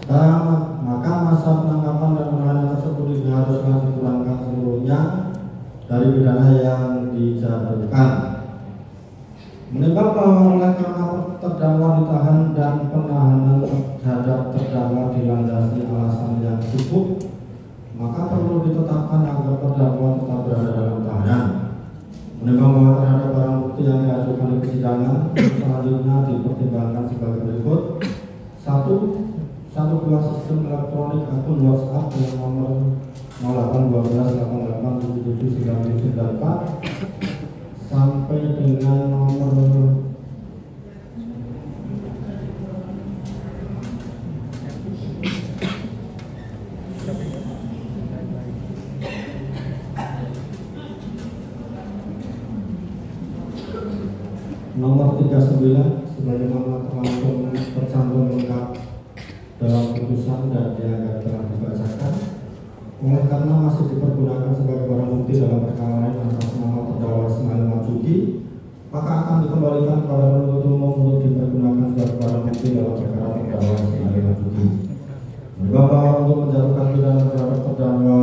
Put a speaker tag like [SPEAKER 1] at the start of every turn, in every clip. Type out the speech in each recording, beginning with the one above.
[SPEAKER 1] maka masa penangkapan dan penahanan tersebut diharuskan dikurangkan seluruhnya dari pidana yang dijatuhkan. Menimbang bahwa oleh karena terdakwa ditahan dan penahanan terhadap terdakwa dilandasi alasan yang cukup, maka perlu ditetapkan agar terdakwa tetap berada dalam tahanan. Menimbang bahwa terhadap barang bukti yang diajukan di persidangan selanjutnya dipertimbangkan sebagai berikut: 1. Satu buah sistem elektronik akun WhatsApp dengan nomor 081288779994 sampai dengan nomor nomor 39 sebagaimana tercantum lengkap dalam putusan dan dianggap telah dibacakan. Oleh karena masih dipergunakan sebagai barang bukti dalam perkara lain atas nama terdakwa Ismail Marzuki, maka akan dikembalikan kepada penuntut umum untuk dipergunakan sebagai barang bukti dalam perkara terdakwa Ismail Marzuki. Bahwa untuk menjatuhkan pidana terhadap terdakwa,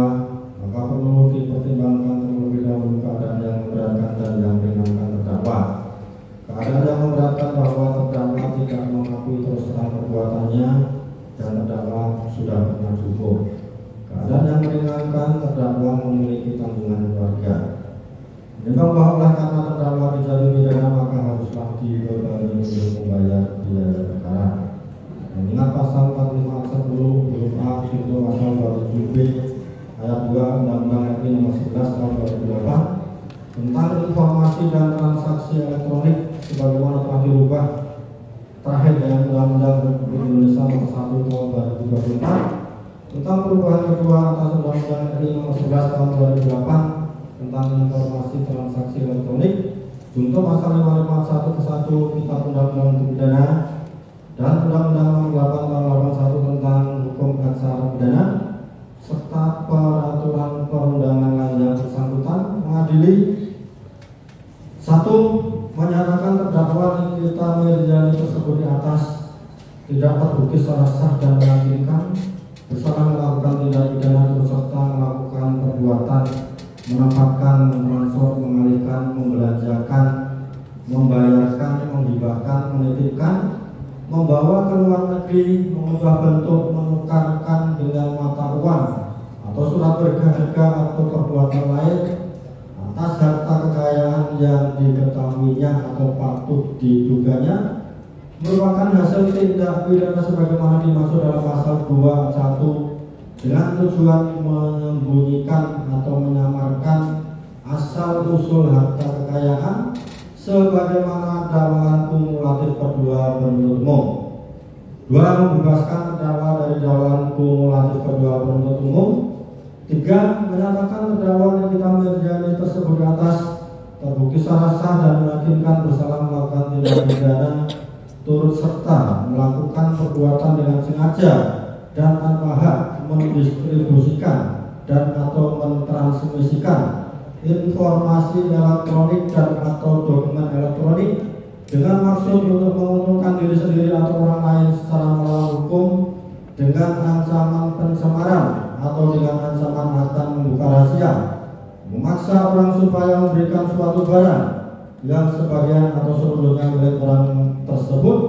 [SPEAKER 1] maka perlu dipertimbangkan terlebih dahulu keadaan yang memberatkan dan yang meringankan terdakwa. Keadaan yang memberatkan bahwa terdakwa tidak mengakui terus terang perbuatannya dan terdakwa sudah pernah dihukum. Keadaan yang meringankan terdakwa memiliki tanggungan keluarga. Menimbang bahwa oleh karena terdakwa dijatuhi pidana maka haruslah dibebani untuk membayar biaya perkara. Mengingat pasal 45 ayat 10 huruf A junto pasal 27B ayat 2 Undang-Undang RI Nomor 11 Tahun 2008 tentang informasi dan transaksi elektronik sebagaimana telah dirubah terakhir dengan Undang-Undang Republik Indonesia Nomor 1 Tahun 2024 tentang perubahan kedua atas Undang-Undang RI Nomor 11 Tahun 2008 tentang informasi transaksi elektronik junto pasal 551 ke 1 Kitab Undang-Undang Hukum Pidana dan Undang-Undang Nomor 8 Tahun 81 tentang Hukum Acara Pidana serta peraturan perundangan lain yang bersangkutan mengadili: 1. Menyatakan terdakwa Nikita Mirzani tersebut di atas tidak terbukti secara sah dan meyakinkan bersalah melakukan tindak pidana beserta melakukan perbuatan menempatkan, mentransfer, mengalihkan, membelanjakan, membayarkan, menghibahkan, menitipkan, membawa ke luar negeri, mengubah bentuk, menukarkan dengan mata uang atau surat berharga atau perbuatan lain atas harta kekayaan yang diketahuinya atau patut diduganya merupakan hasil tindak pidana sebagaimana dimaksud dalam pasal 2 dengan tujuan menyembunyikan atau menyamarkan asal usul harta kekayaan sebagaimana dakwaan kumulatif kedua penuntut umum. 2. Membebaskan terdakwa dari dakwaan kumulatif kedua penuntut umum. 3. Menyatakan terdakwa Nikita Mirzani tersebut di atas terbukti secara sah dan meyakinkan bersalah melakukan tindak pidana turut serta melakukan perbuatan dengan sengaja dan tanpa hak mendistribusikan dan atau mentransmisikan informasi elektronik dan atau dokumen elektronik dengan maksud untuk menguntungkan diri sendiri atau orang lain secara melawan hukum dengan ancaman pencemaran atau dengan ancaman akan membuka rahasia, memaksa orang supaya memberikan suatu barang yang sebagian atau seluruhnya milik orang tersebut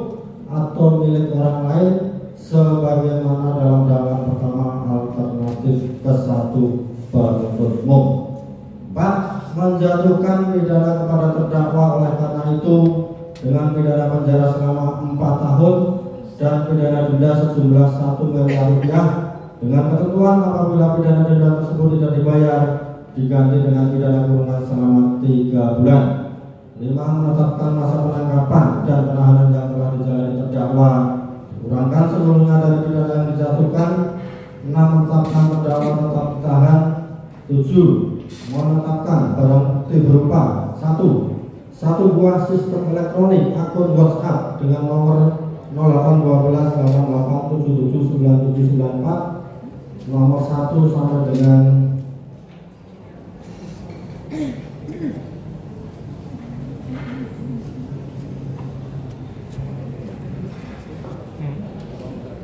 [SPEAKER 1] atau milik orang lain sebagaimana dalam dakwaan pertama alternatif ke-1 penuntut umum. 4. Menjatuhkan pidana kepada terdakwa oleh karena itu dengan pidana penjara selama 4 tahun dan pidana denda sejumlah 1 miliar rupiah dengan ketentuan apabila pidana denda tersebut tidak dibayar diganti dengan pidana kurungan selama 3 bulan. 5. Menetapkan masa penangkapan dan penahanan yang telah dijalani terdakwa dikurangkan seluruhnya dari pidana yang dijatuhkan. 6. Menetapkan terdakwa tetap ditahan. 7. Menetapkan barang bukti berupa 1. Satu buah sistem elektronik akun WhatsApp dengan nomor 081288779794 nomor 1 sampai dengan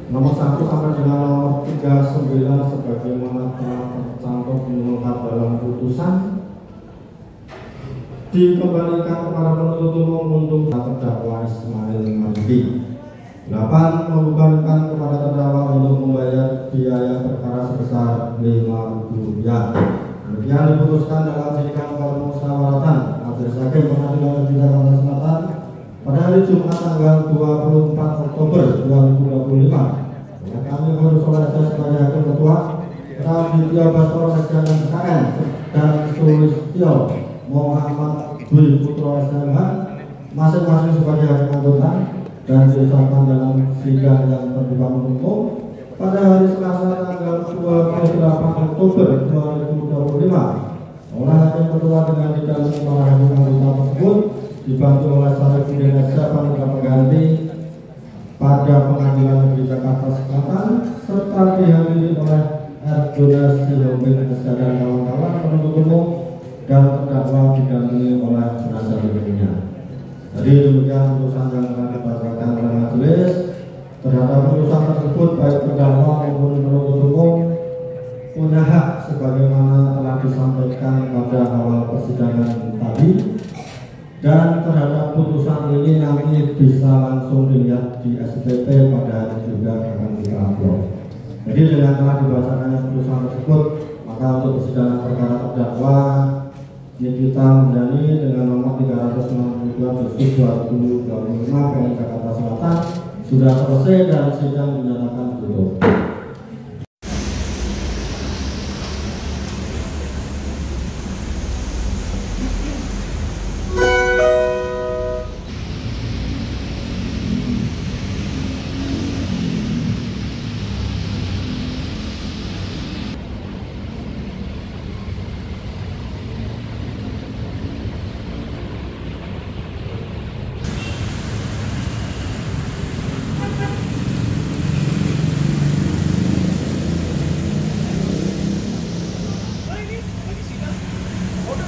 [SPEAKER 1] nomor 1 sampai dengan nomor 39 sebagaimana telah tercantum lengkap dalam putusan dikembalikan kepada penuntut umum untuk terdakwa Ismail Marzuki. 8. Membebankan kepada terdakwa untuk membayar biaya perkara sebesar Rp5.000. Demikian diputuskan dalam sidang permusyawaratan Majelis Hakim Pengadilan Negeri Jakarta Selatan pada hari Jumat tanggal 24 Oktober 2025. Yang kami menurut saudara saya sebagai Hakim Ketua, Raditya Baskoro Sekjen KN dan Sulistyo Muhammad Dwi Putro SMH masing-masing sebagai hakim anggota dan disahkan dalam sidang yang terbuka umum pada hari Selasa tanggal 28 Oktober 2025 oleh Hakim Ketua dengan didampingi para hakim anggota tersebut dibantu oleh Sarifudin Esa Panitia Pengganti pada Pengadilan Negeri Jakarta Selatan serta dihadiri oleh Erdogan Sihombing SK dan kawan-kawan penuntut umum dan terdakwa didampingi oleh penasihat hukumnya. Jadi demikian putusan yang telah dibacakan oleh majelis. Terhadap putusan tersebut baik terdakwa maupun penuntut umum punya hak sebagaimana telah disampaikan pada awal persidangan tadi, dan terhadap putusan ini nanti bisa langsung dilihat di SPP pada hari juga akan diupload. Jadi dengan telah dibacakannya putusan tersebut, maka untuk persidangan perkara terdakwa Nikita Mirdani dengan nomor 362/2025 PN Jakarta Selatan sudah selesai dan sidang dinyatakan tutup.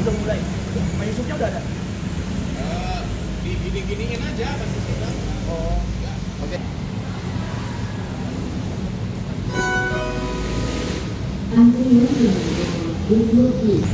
[SPEAKER 2] Udah mulai, Yusufnya udah ada?
[SPEAKER 3] Digini-giniin aja pasti sudah.
[SPEAKER 2] Oh,
[SPEAKER 3] ya. Oke.
[SPEAKER 4] Antrian yang berlaku